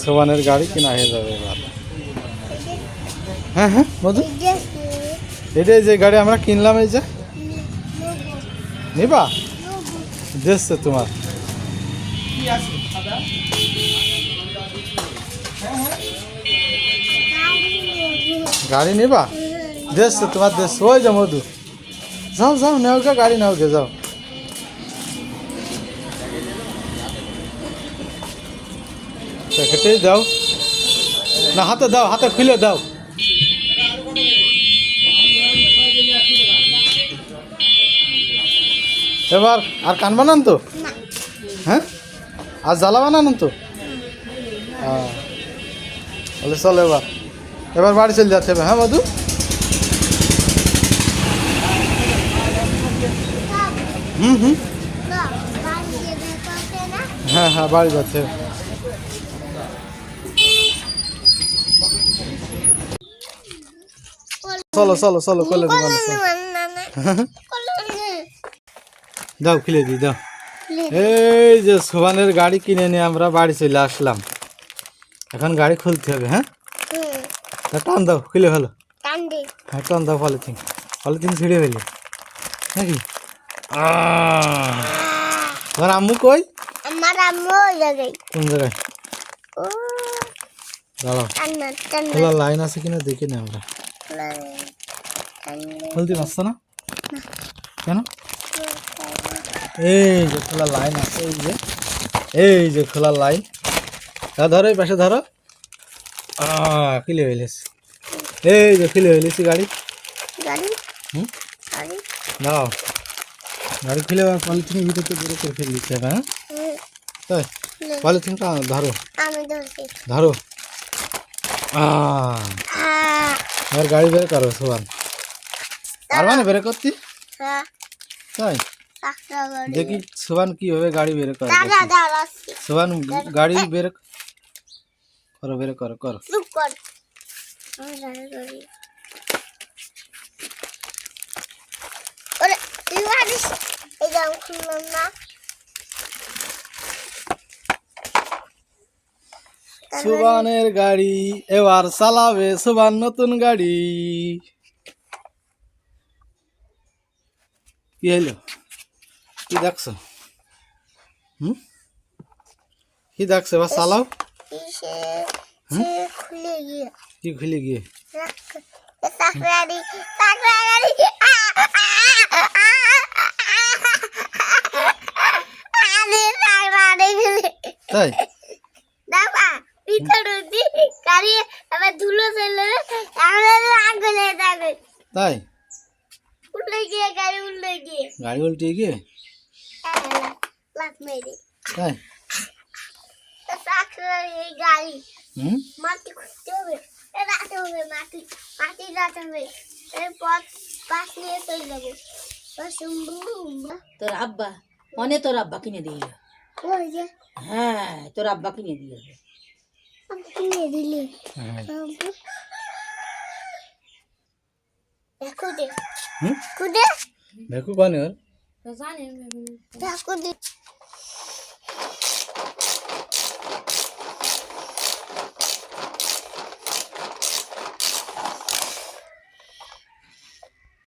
সোবানের গাড়ি কিনা হয়ে যাবে এবার। হ্যাঁ হ্যাঁ মধু, এটাই যে গাড়ি আমরা কিনলাম, এই যে নিবা দেখছে তোমার গাড়ি নিবা দেখছে তোমার দেশ। ওই যে মধু, যাও যাও নেও গে, গাড়ি নাও গে, যাও। প্যাকেটেই দাও না, হাতে দাও, হাতে খুলে দাও। এবার আর কান বানান তো? হ্যাঁ, আর জ্বালা বানান তো? হ্যাঁ, তাহলে চলো এবার, এবার বাড়ি চলে যাচ্ছে। হ্যাঁ মধু, হুম হুম, হ্যাঁ হ্যাঁ বাড়ি যাচ্ছে। চলো চলো চলো, কলে দাও, খুলে দিই দাও। এই যে সোবানের গাড়ি কিনে নিয়ে আমরা বাড়ি চলে আসলাম, এখন গাড়ি খুলতে হবে। হ্যাঁ, টান দাও, খুলে ভালো। হ্যাঁ টান দাও, পলিথিন পলিথিন ছিঁড়ে ফেলি নাকি? তোমার আম্মু কই? আমার আম্মু ওই জায়গায়। কোন জায়গায়? দাঁড়াও, খোলা লাইন আছে কিনা দেখি না আমরা। খুলতে পারছো না কেন? এই যে খোলা লাইন আছে, এই যে খোলা লাইন। ধরো, এই পাশে ধরো। খুলে ফেলেছি, এই যে খুলে ফেলেছি গাড়ি। হুম, দাও গাড়ি খুলে পলিথিনের ভিতরে বের করে ফেলে দিতে হবে। হ্যাঁ তাই, পলিথিনটা ধরো, ধরো। আর গাড়ি বের করো সোবান, পারবা না বের করতে? তাই দেখি সোবান কিভাবে গাড়ি বের করে। সোবান গাড়ি বের করো, বের করো, করো। সোবানের গাড়ি এবার চালাবে সোবান, নতুন গাড়ি। কি হইলো, কি দেখছো? কি দেখছো? এবার চালাও। কি খুলে গিয়ে? তাই তাই গাড়ি উল্টে গিয়ে তাই। মাটি খুঁজতে হবে, রাখতে হবে, মাটি মাটি রাখতে হবে, এরপর পাশ নিয়ে চলে যাবো। তোর আব্বা অনেক, তোর আব্বা কিনে দিল। হ্যাঁ, তোর আব্বা কিনে দিল। কিনে দিলে দেখো দে, কুদে দেখো কোন দেখো দে।